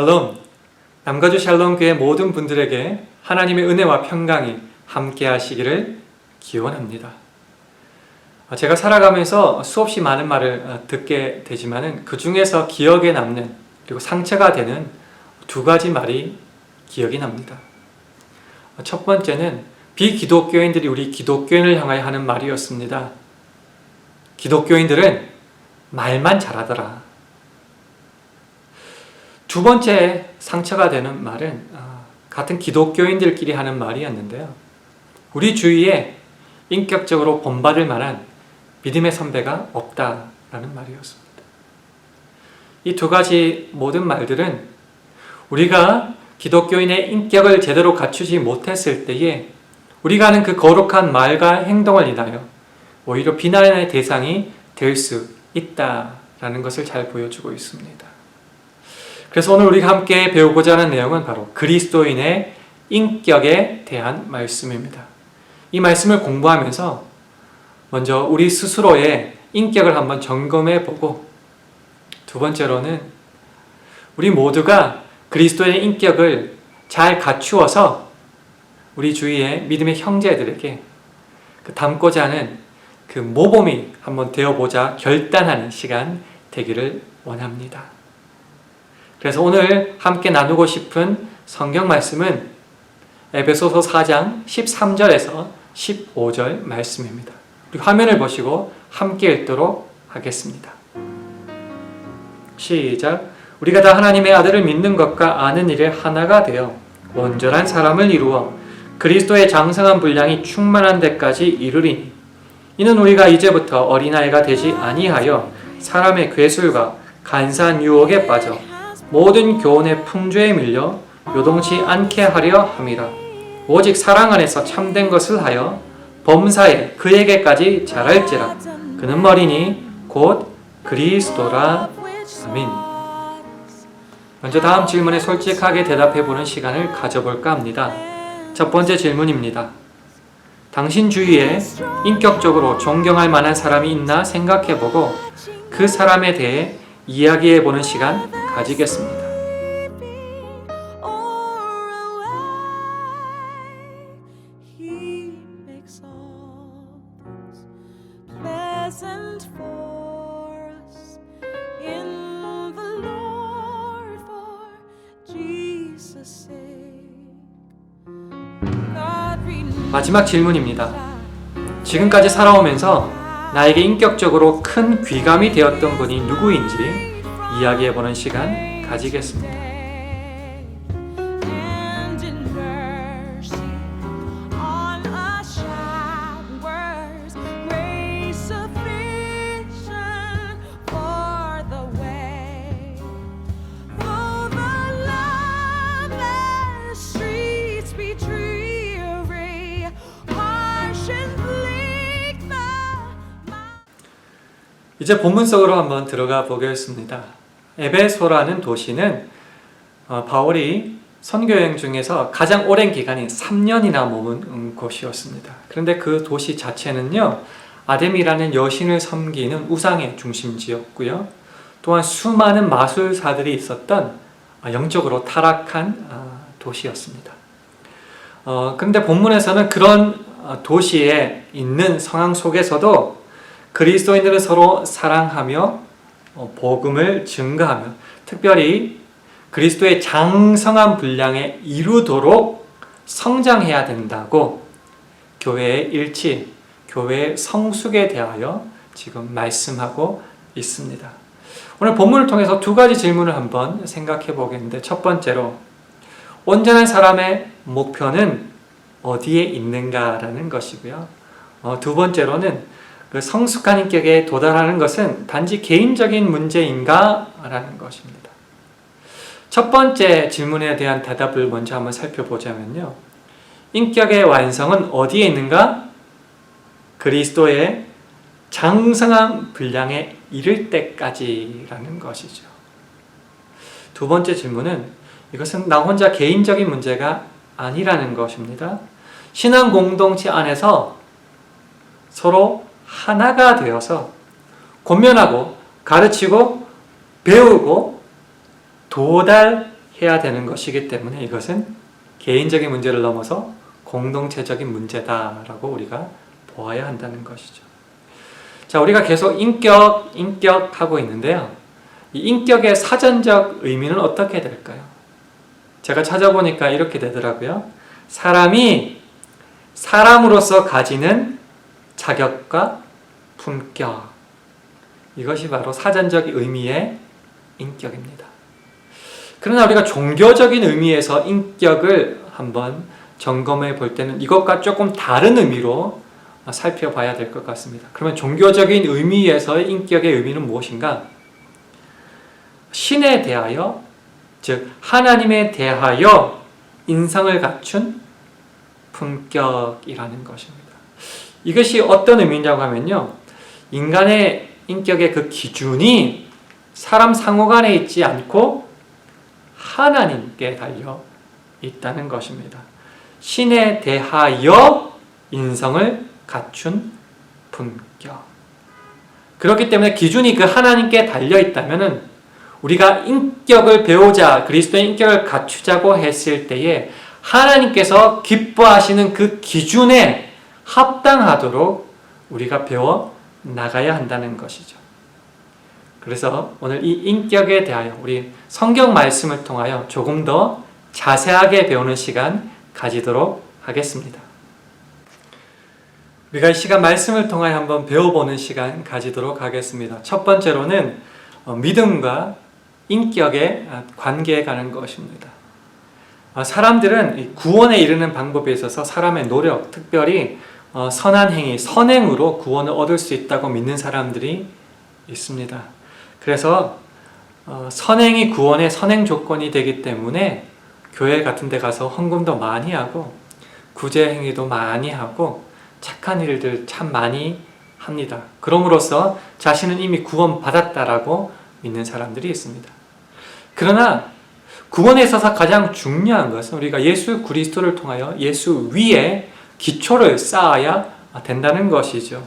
샬롬, 남가주 샬롬교회 모든 분들에게 하나님의 은혜와 평강이 함께 하시기를 기원합니다. 제가 살아가면서 수없이 많은 말을 듣게 되지만은 그 중에서 기억에 남는 그리고 상처가 되는 두 가지 말이 기억이 납니다. 첫 번째는 비기독교인들이 우리 기독교인을 향하여 하는 말이었습니다. 기독교인들은 말만 잘하더라. 두 번째 상처가 되는 말은 같은 기독교인들끼리 하는 말이었는데요. 우리 주위에 인격적으로 본받을 만한 믿음의 선배가 없다라는 말이었습니다. 이 두 가지 모든 말들은 우리가 기독교인의 인격을 제대로 갖추지 못했을 때에 우리가 하는 그 거룩한 말과 행동을 인하여 오히려 비난의 대상이 될 수 있다라는 것을 잘 보여주고 있습니다. 그래서 오늘 우리가 함께 배우고자 하는 내용은 바로 그리스도인의 인격에 대한 말씀입니다. 이 말씀을 공부하면서 먼저 우리 스스로의 인격을 한번 점검해 보고, 두 번째로는 우리 모두가 그리스도의 인격을 잘 갖추어서 우리 주위의 믿음의 형제들에게 담고자 하는 그 모범이 한번 되어보자 결단하는 시간 되기를 원합니다. 그래서 오늘 함께 나누고 싶은 성경 말씀은 에베소서 4장 13절에서 15절 말씀입니다. 우리 화면을 보시고 함께 읽도록 하겠습니다. 시작. 우리가 다 하나님의 아들을 믿는 것과 아는 일에 하나가 되어 온전한 사람을 이루어 그리스도의 장성한 분량이 충만한 데까지 이르리니, 이는 우리가 이제부터 어린아이가 되지 아니하여 사람의 괴술과 간사한 유혹에 빠져 모든 교훈의 풍조에 밀려 요동치 않게 하려 함이라. 오직 사랑 안에서 참된 것을 하여 범사에 그에게까지 자랄지라. 그는 머리니 곧 그리스도라. 아멘. 먼저 다음 질문에 솔직하게 대답해보는 시간을 가져볼까 합니다. 첫 번째 질문입니다. 당신 주위에 인격적으로 존경할 만한 사람이 있나 생각해보고 그 사람에 대해 이야기해보는 시간 가지겠습니다. 마지막 질문입니다. 지금까지 살아오면서 나에게 인격적으로 큰 귀감이 되었던 분이 누구인지 이야기해보는 시간 가지겠습니다. 이제 본문 속으로 한번 들어가 보겠습니다. 에베소라는 도시는 바울이 선교여행 중에서 가장 오랜 기간인 3년이나 머문 곳이었습니다. 그런데 그 도시 자체는요, 아데미라는 여신을 섬기는 우상의 중심지였고요. 또한 수많은 마술사들이 있었던 영적으로 타락한 도시였습니다. 그런데 본문에서는 그런 도시에 있는 상황 속에서도 그리스도인들은 서로 사랑하며 복음을 증거하며 특별히 그리스도의 장성한 분량에 이루도록 성장해야 된다고 교회의 일치, 교회의 성숙에 대하여 지금 말씀하고 있습니다. 오늘 본문을 통해서 두 가지 질문을 한번 생각해 보겠는데, 첫 번째로 온전한 사람의 목표는 어디에 있는가라는 것이고요. 두 번째로는 그 성숙한 인격에 도달하는 것은 단지 개인적인 문제인가? 라는 것입니다. 첫 번째 질문에 대한 대답을 먼저 한번 살펴보자면요. 인격의 완성은 어디에 있는가? 그리스도의 장성한 분량에 이를 때까지라는 것이죠. 두 번째 질문은 이것은 나 혼자 개인적인 문제가 아니라는 것입니다. 신앙 공동체 안에서 서로 하나가 되어서 권면하고 가르치고 배우고 도달해야 해야 되는 것이기 때문에 이것은 개인적인 문제를 넘어서 공동체적인 문제다라고 우리가 보아야 한다는 것이죠. 자, 우리가 계속 인격 하고 있는데요. 이 인격의 사전적 의미는 어떻게 될까요? 제가 찾아보니까 이렇게 되더라고요. 사람이 사람으로서 가지는 자격과 품격. 이것이 바로 사전적 의미의 인격입니다. 그러나 우리가 종교적인 의미에서 인격을 한번 점검해 볼 때는 이것과 조금 다른 의미로 살펴봐야 될 것 같습니다. 그러면 종교적인 의미에서의 인격의 의미는 무엇인가? 신에 대하여, 즉 하나님에 대하여 인성을 갖춘 품격이라는 것입니다. 이것이 어떤 의미냐고 하면요, 인간의 인격의 그 기준이 사람 상호간에 있지 않고 하나님께 달려 있다는 것입니다. 신에 대하여 인성을 갖춘 품격. 그렇기 때문에 기준이 그 하나님께 달려 있다면은 우리가 인격을 배우자, 그리스도의 인격을 갖추자고 했을 때에 하나님께서 기뻐하시는 그 기준에 합당하도록 우리가 배워 나가야 한다는 것이죠. 그래서 오늘 이 인격에 대하여 우리 성경 말씀을 통하여 조금 더 자세하게 배우는 시간 가지도록 하겠습니다. 우리가 이 시간 말씀을 통하여 한번 배워보는 시간 가지도록 하겠습니다. 첫 번째로는 믿음과 인격의 관계에 관한 것입니다. 사람들은 구원에 이르는 방법에 있어서 사람의 노력, 특별히 선한 행위, 선행으로 구원을 얻을 수 있다고 믿는 사람들이 있습니다. 그래서 선행이 구원의 선행 조건이 되기 때문에 교회 같은 데 가서 헌금도 많이 하고 구제 행위도 많이 하고 착한 일들 참 많이 합니다. 그럼으로써 자신은 이미 구원받았다라고 믿는 사람들이 있습니다. 그러나 구원에 있어서 가장 중요한 것은 우리가 예수 그리스도를 통하여 예수 위에 기초를 쌓아야 된다는 것이죠.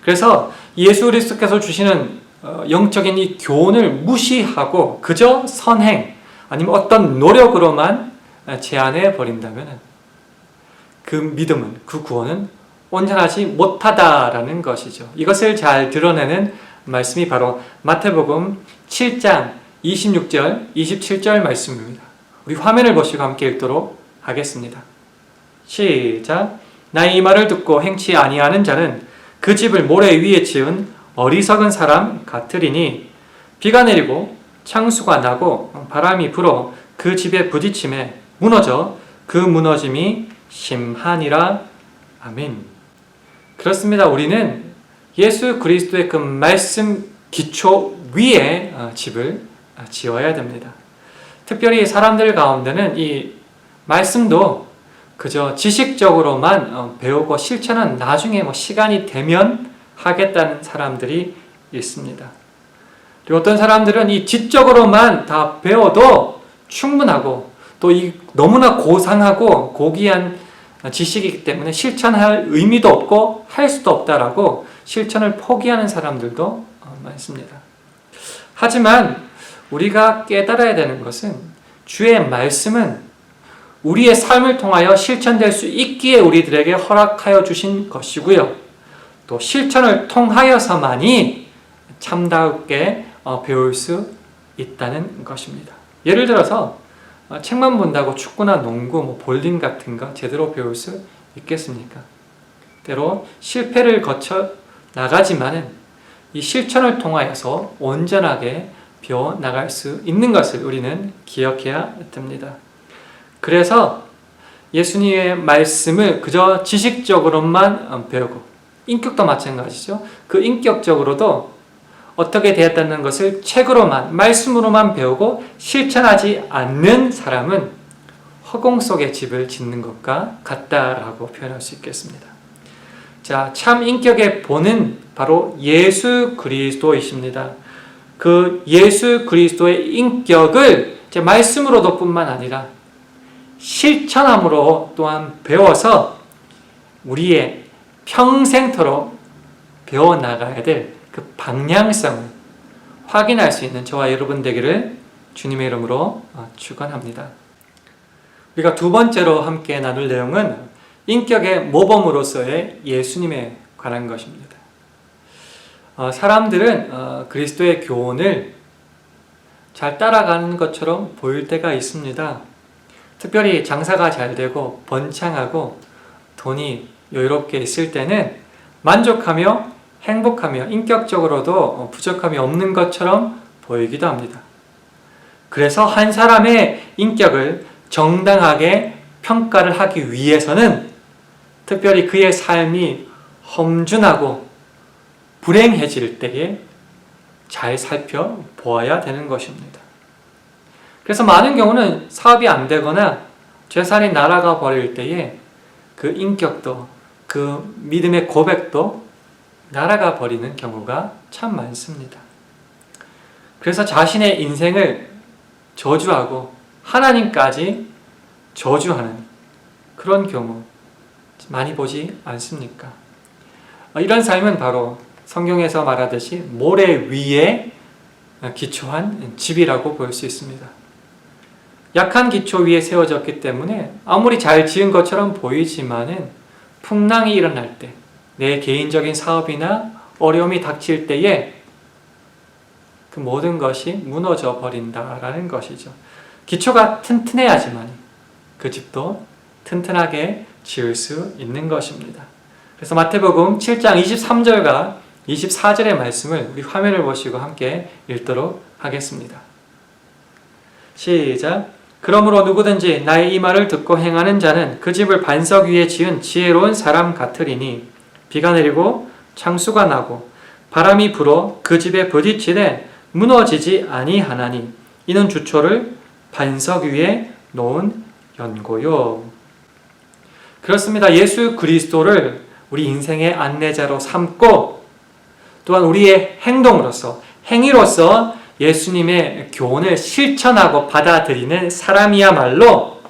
그래서 예수 그리스도께서 주시는 영적인 이 교훈을 무시하고 그저 선행 아니면 어떤 노력으로만 제한해 버린다면 그 믿음은, 그 구원은 온전하지 못하다라는 것이죠. 이것을 잘 드러내는 말씀이 바로 마태복음 7장 26절, 27절 말씀입니다. 우리 화면을 보시고 함께 읽도록 하겠습니다. 시작. 나의 이 말을 듣고 행치 아니하는 자는 그 집을 모래 위에 지은 어리석은 사람 같으리니 비가 내리고 창수가 나고 바람이 불어 그 집에 부딪힘에 무너져 그 무너짐이 심하니라. 아멘. 그렇습니다. 우리는 예수 그리스도의 그 말씀 기초 위에 집을 지어야 됩니다. 특별히 사람들 가운데는 이 말씀도 그저 지식적으로만 배우고 실천은 나중에 시간이 되면 하겠다는 사람들이 있습니다. 그리고 어떤 사람들은 이 지적으로만 다 배워도 충분하고 또 이 너무나 고상하고 고귀한 지식이기 때문에 실천할 의미도 없고 할 수도 없다라고 실천을 포기하는 사람들도 많습니다. 하지만 우리가 깨달아야 되는 것은 주의 말씀은 우리의 삶을 통하여 실천될 수 있기에 우리들에게 허락하여 주신 것이고요. 또 실천을 통하여서만이 참답게 배울 수 있다는 것입니다. 예를 들어서 책만 본다고 축구나 농구, 볼링 같은 거 제대로 배울 수 있겠습니까? 때로 실패를 거쳐 나가지만은 이 실천을 통하여서 온전하게 배워 나갈 수 있는 것을 우리는 기억해야 됩니다. 그래서 예수님의 말씀을 그저 지식적으로만 배우고 인격도 마찬가지죠. 그 인격적으로도 어떻게 되었다는 것을 책으로만, 말씀으로만 배우고 실천하지 않는 사람은 허공 속에 집을 짓는 것과 같다라고 표현할 수 있겠습니다. 자, 참 인격의 본은 바로 예수 그리스도이십니다. 그 예수 그리스도의 인격을 말씀으로도 뿐만 아니라 실천함으로 또한 배워서 우리의 평생토록 배워나가야 될 그 방향성을 확인할 수 있는 저와 여러분 되기를 주님의 이름으로 축원합니다. 우리가 두 번째로 함께 나눌 내용은 인격의 모범으로서의 예수님에 관한 것입니다. 사람들은 그리스도의 교훈을 잘 따라가는 것처럼 보일 때가 있습니다. 특별히 장사가 잘 되고 번창하고 돈이 여유롭게 있을 때는 만족하며 행복하며 인격적으로도 부족함이 없는 것처럼 보이기도 합니다. 그래서 한 사람의 인격을 정당하게 평가를 하기 위해서는 특별히 그의 삶이 험준하고 불행해질 때에 잘 살펴보아야 되는 것입니다. 그래서 많은 경우는 사업이 안 되거나 재산이 날아가 버릴 때에 그 인격도 그 믿음의 고백도 날아가 버리는 경우가 참 많습니다. 그래서 자신의 인생을 저주하고 하나님까지 저주하는 그런 경우 많이 보지 않습니까? 이런 삶은 바로 성경에서 말하듯이 모래 위에 기초한 집이라고 볼 수 있습니다. 약한 기초 위에 세워졌기 때문에 아무리 잘 지은 것처럼 보이지만은 풍랑이 일어날 때, 내 개인적인 사업이나 어려움이 닥칠 때에 그 모든 것이 무너져 버린다라는 것이죠. 기초가 튼튼해야지만 그 집도 튼튼하게 지을 수 있는 것입니다. 그래서 마태복음 7장 23절과 24절의 말씀을 우리 화면을 보시고 함께 읽도록 하겠습니다. 시작. 그러므로 누구든지 나의 이 말을 듣고 행하는 자는 그 집을 반석 위에 지은 지혜로운 사람 같으리니 비가 내리고 창수가 나고 바람이 불어 그 집에 부딪히되 무너지지 아니하나니 이는 주초를 반석 위에 놓은 연고요. 그렇습니다. 예수 그리스도를 우리 인생의 안내자로 삼고 또한 우리의 행동으로서 행위로서 예수님의 교훈을 실천하고 받아들이는 사람이야말로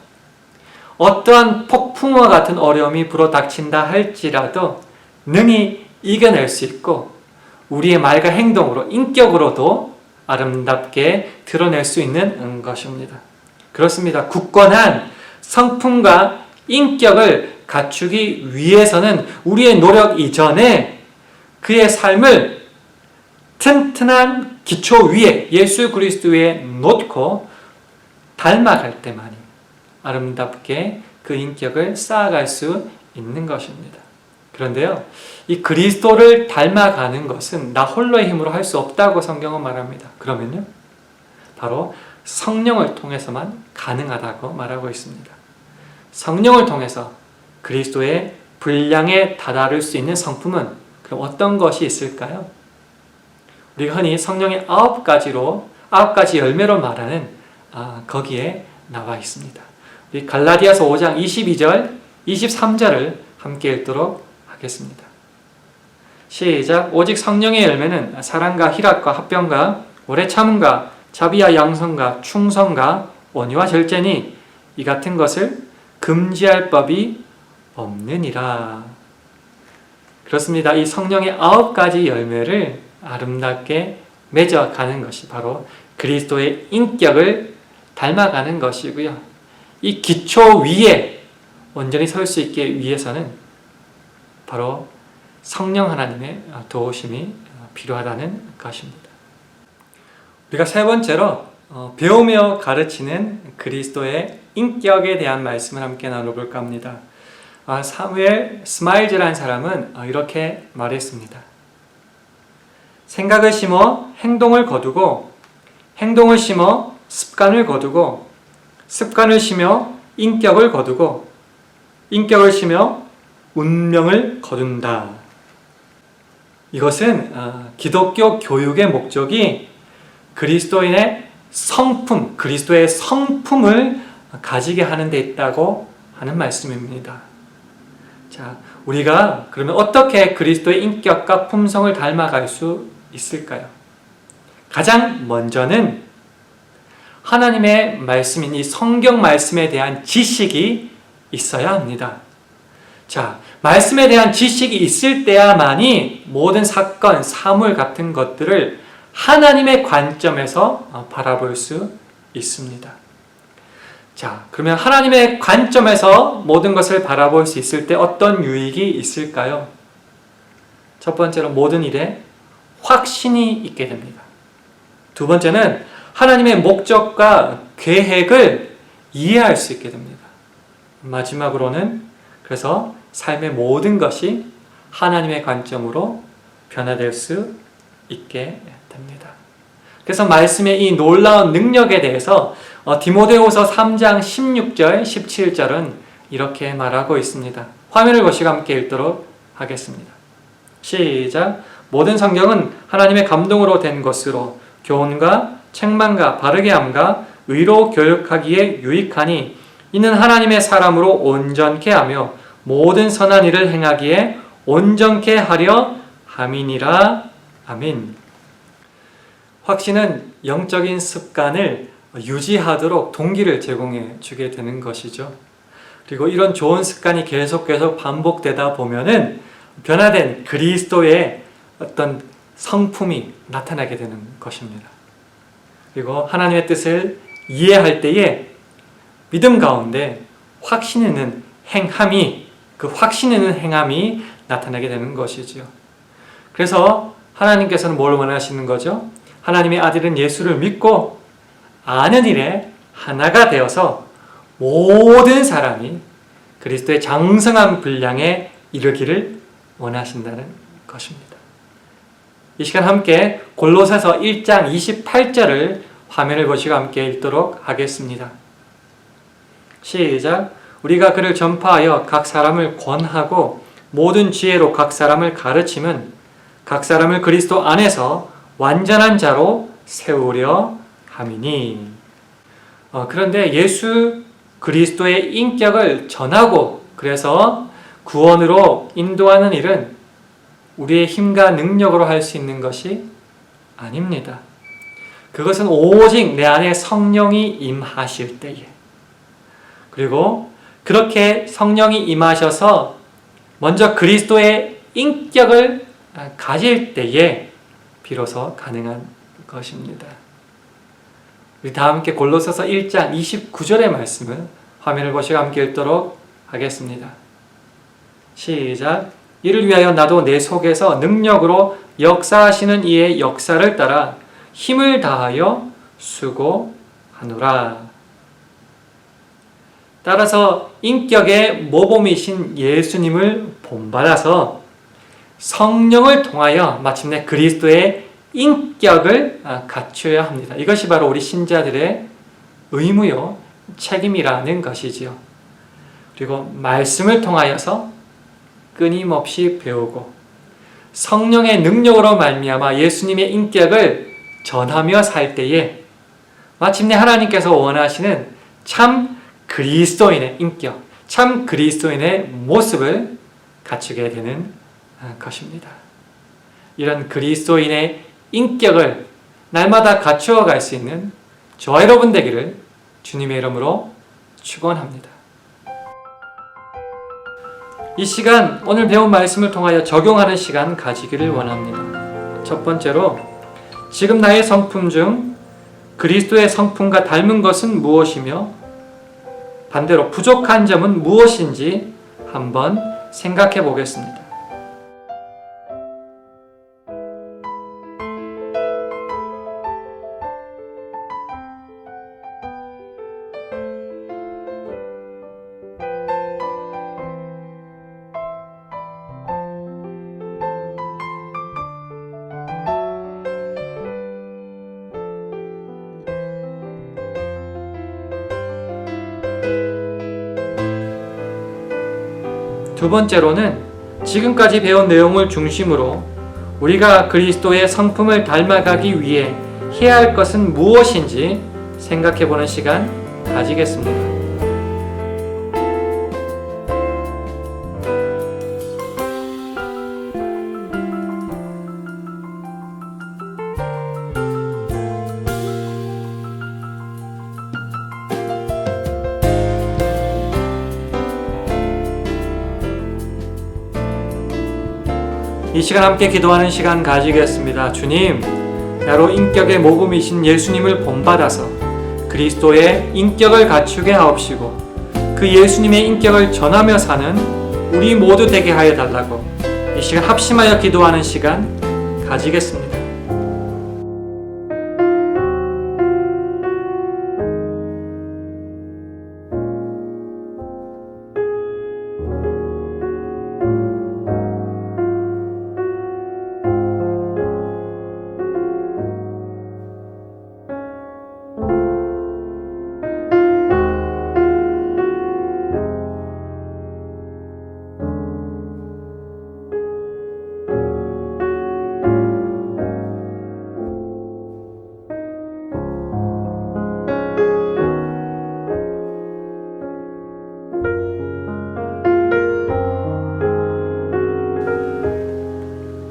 어떠한 폭풍과 같은 어려움이 불어닥친다 할지라도 능히 이겨낼 수 있고 우리의 말과 행동으로 인격으로도 아름답게 드러낼 수 있는 것입니다. 그렇습니다. 굳건한 성품과 인격을 갖추기 위해서는 우리의 노력 이전에 그의 삶을 튼튼한 기초 위에 예수 그리스도 위에 놓고 닮아갈 때만이 아름답게 그 인격을 쌓아갈 수 있는 것입니다. 그런데요, 이 그리스도를 닮아가는 것은 나 홀로의 힘으로 할 수 없다고 성경은 말합니다. 그러면요, 바로 성령을 통해서만 가능하다고 말하고 있습니다. 성령을 통해서 그리스도의 분량에 다다를 수 있는 성품은 그럼 어떤 것이 있을까요? 우리가 흔히 성령의 9가지 열매로 말하는 거기에 나와 있습니다. 우리 갈라디아서 5장 22절, 23절을 함께 읽도록 하겠습니다. 시작. 오직 성령의 열매는 사랑과 희락과 합병과 오래 참음과 자비와 양선과 충성과 온유와 절제니 이 같은 것을 금지할 법이 없느니라. 그렇습니다. 이 성령의 9가지 열매를 아름답게 맺어가는 것이 바로 그리스도의 인격을 닮아가는 것이고요. 이 기초 위에 온전히 설 수 있게 위해서는 바로 성령 하나님의 도우심이 필요하다는 것입니다. 우리가 세 번째로 배우며 가르치는 그리스도의 인격에 대한 말씀을 함께 나눠볼까 합니다. 사무엘 스마일즈라는 사람은 이렇게 말했습니다. 생각을 심어 행동을 거두고 행동을 심어 습관을 거두고 습관을 심어 인격을 거두고 인격을 심어 운명을 거둔다. 이것은 기독교 교육의 목적이 그리스도인의 성품, 그리스도의 성품을 가지게 하는 데 있다고 하는 말씀입니다. 자, 우리가 그러면 어떻게 그리스도의 인격과 품성을 닮아갈 수 있을까요? 가장 먼저는 하나님의 말씀인 이 성경 말씀에 대한 지식이 있어야 합니다. 자, 말씀에 대한 지식이 있을 때야만이 모든 사건, 사물 같은 것들을 하나님의 관점에서 바라볼 수 있습니다. 자, 그러면 하나님의 관점에서 모든 것을 바라볼 수 있을 때 어떤 유익이 있을까요? 첫 번째로 모든 일에 확신이 있게 됩니다. 두 번째는 하나님의 목적과 계획을 이해할 수 있게 됩니다. 마지막으로는 그래서 삶의 모든 것이 하나님의 관점으로 변화될 수 있게 됩니다. 그래서 말씀의 이 놀라운 능력에 대해서 디모데후서 3장 16절, 17절은 이렇게 말하고 있습니다. 화면을 보시고 함께 읽도록 하겠습니다. 시작. 모든 성경은 하나님의 감동으로 된 것으로 교훈과 책망과 바르게 함과 의로 교육하기에 유익하니 이는 하나님의 사람으로 온전케 하며 모든 선한 일을 행하기에 온전케 하려 함이니라. 아멘. 확신은 영적인 습관을 유지하도록 동기를 제공해 주게 되는 것이죠. 그리고 이런 좋은 습관이 계속 반복되다 보면은 변화된 그리스도의 어떤 성품이 나타나게 되는 것입니다. 그리고 하나님의 뜻을 이해할 때에 믿음 가운데 확신 있는 행함이, 그 확신 있는 행함이 나타나게 되는 것이지요. 그래서 하나님께서는 뭘 원하시는 거죠? 하나님의 아들은 예수를 믿고 아는 일에 하나가 되어서 모든 사람이 그리스도의 장성한 분량에 이르기를 원하신다는 것입니다. 이 시간 함께 골로새서 1장 28절을 화면을 보시고 함께 읽도록 하겠습니다. 시작. 우리가 그를 전파하여 각 사람을 권하고 모든 지혜로 각 사람을 가르치면 각 사람을 그리스도 안에서 완전한 자로 세우려 함이니. 그런데 예수 그리스도의 인격을 전하고 그래서 구원으로 인도하는 일은 우리의 힘과 능력으로 할 수 있는 것이 아닙니다. 그것은 오직 내 안에 성령이 임하실 때에, 그리고 그렇게 성령이 임하셔서 먼저 그리스도의 인격을 가질 때에 비로소 가능한 것입니다. 우리 다 함께 골로새서 1장 29절의 말씀을 화면을 보시고 함께 읽도록 하겠습니다. 시작. 이를 위하여 나도 내 속에서 능력으로 역사하시는 이의 역사를 따라 힘을 다하여 수고하노라. 따라서 인격의 모범이신 예수님을 본받아서 성령을 통하여 마침내 그리스도의 인격을 갖추어야 합니다. 이것이 바로 우리 신자들의 의무요 책임이라는 것이지요. 그리고 말씀을 통하여서 끊임없이 배우고 성령의 능력으로 말미암아 예수님의 인격을 전하며 살 때에 마침내 하나님께서 원하시는 참 그리스도인의 인격, 참 그리스도인의 모습을 갖추게 되는 것입니다. 이런 그리스도인의 인격을 날마다 갖추어 갈 수 있는 저와 여러분 되기를 주님의 이름으로 축원합니다. 이 시간 오늘 배운 말씀을 통하여 적용하는 시간 가지기를 원합니다. 첫 번째로 지금 나의 성품 중 그리스도의 성품과 닮은 것은 무엇이며 반대로 부족한 점은 무엇인지 한번 생각해 보겠습니다. 두 번째로는 지금까지 배운 내용을 중심으로 우리가 그리스도의 성품을 닮아가기 위해 해야 할 것은 무엇인지 생각해보는 시간 가지겠습니다. 이 시간 함께 기도하는 시간 가지겠습니다. 주님, 나로 인격의 모범이신 예수님을 본받아서 그리스도의 인격을 갖추게 하옵시고 그 예수님의 인격을 전하며 사는 우리 모두 되게 하여 달라고 이 시간 합심하여 기도하는 시간 가지겠습니다.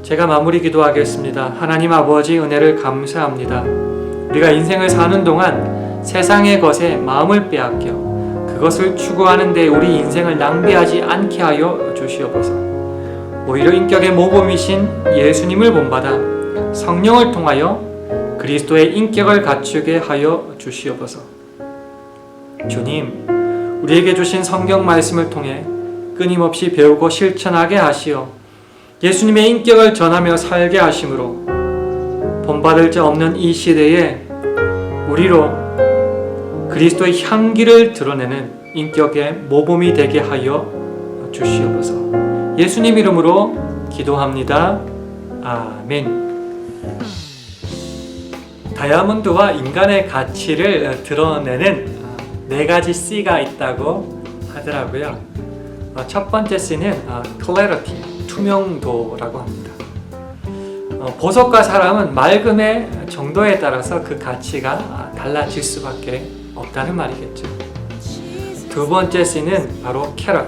제가 마무리 기도하겠습니다. 하나님 아버지 은혜를 감사합니다. 우리가 인생을 사는 동안 세상의 것에 마음을 빼앗겨 그것을 추구하는 데 우리 인생을 낭비하지 않게 하여 주시옵소서. 오히려 인격의 모범이신 예수님을 본받아 성령을 통하여 그리스도의 인격을 갖추게 하여 주시옵소서. 주님, 우리에게 주신 성경 말씀을 통해 끊임없이 배우고 실천하게 하시어 예수님의 인격을 전하며 살게 하심으로 본받을 자 없는 이 시대에 우리로 그리스도의 향기를 드러내는 인격의 모범이 되게 하여 주시옵소서. 예수님 이름으로 기도합니다. 아멘. 다이아몬드와 인간의 가치를 드러내는 4가지 C가 있다고 하더라고요. 첫 번째 C는 clarity, 투명도라고 합니다. 보석과 사람은 맑음의 정도에 따라서 그 가치가 달라질 수밖에 없다는 말이겠죠. 두 번째 C는 바로 캐럿,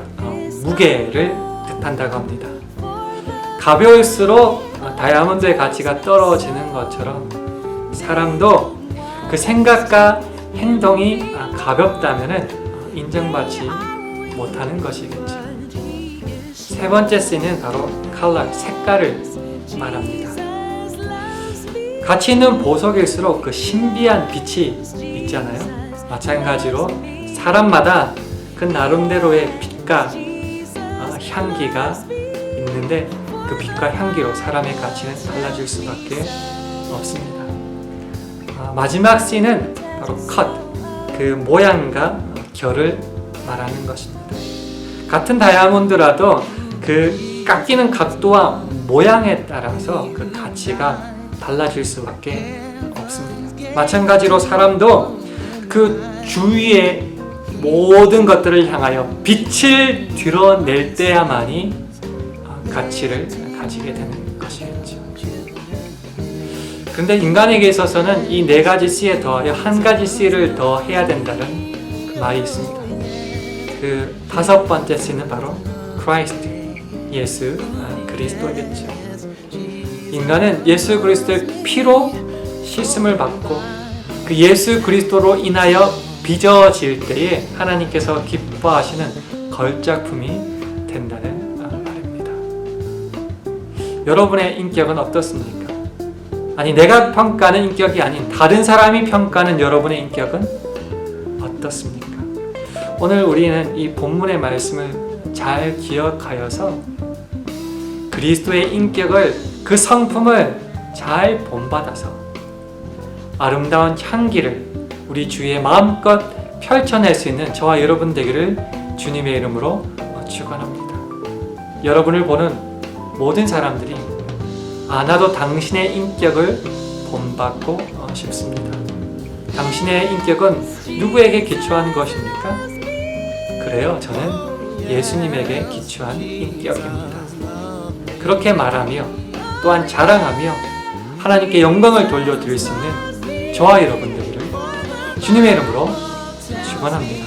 무게를 뜻한다고 합니다. 가벼울수록 다이아몬드의 가치가 떨어지는 것처럼 사람도 그 생각과 행동이 가볍다면 인정받지 못하는 것이겠죠. 세 번째 C는 바로 컬러, 색깔을 말합니다. 가치 있는 보석일수록 그 신비한 빛이 있잖아요. 마찬가지로 사람마다 그 나름대로의 빛과 향기가 있는데 그 빛과 향기로 사람의 가치는 달라질 수밖에 없습니다. 마지막 C는 바로 컷, 그 모양과 결을 말하는 것입니다. 같은 다이아몬드라도 그 깎이는 각도와 모양에 따라서 그 가치가 달라질 수밖에 없습니다. 마찬가지로 사람도 그 주위의 모든 것들을 향하여 빛을 드러낼 때야만이 가치를 가지게 되는 것이겠죠. 그런데 인간에게 있어서는 이 4가지 C에 더하여 1가지 C를 더 해야 된다는 그 말이 있습니다. 그 5번째 C는 바로 Christ, 예수 그리스도겠죠. 인간은 예수 그리스도의 피로 씻음을 받고 그 예수 그리스도로 인하여 빚어질 때에 하나님께서 기뻐하시는 걸작품이 된다는 말입니다. 여러분의 인격은 어떻습니까? 아니, 내가 평가하는 인격이 아닌 다른 사람이 평가하는 여러분의 인격은 어떻습니까? 오늘 우리는 이 본문의 말씀을 잘 기억하여서 그리스도의 인격을, 그 성품을 잘 본받아서 아름다운 향기를 우리 주위에 마음껏 펼쳐낼 수 있는 저와 여러분 되기를 주님의 이름으로 축원합니다. 여러분을 보는 모든 사람들이 나도 당신의 인격을 본받고 싶습니다. 당신의 인격은 누구에게 기초한 것입니까? 그래요, 저는 예수님에게 기초한 인격입니다. 그렇게 말하며 또한 자랑하며 하나님께 영광을 돌려드릴 수 있는 저와 여러분 되기를 주님의 이름으로 축원합니다.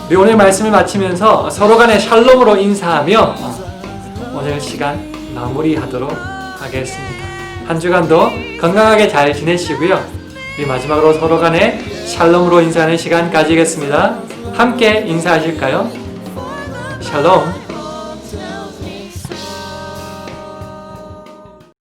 우리 오늘 말씀을 마치면서 서로 간에 샬롬으로 인사하며 오늘 시간 마무리하도록 하겠습니다. 한 주간도 건강하게 잘 지내시고요. 우리 마지막으로 서로 간에 샬롬으로 인사하는 시간 가지겠습니다. 함께 인사하실까요? 샬롬.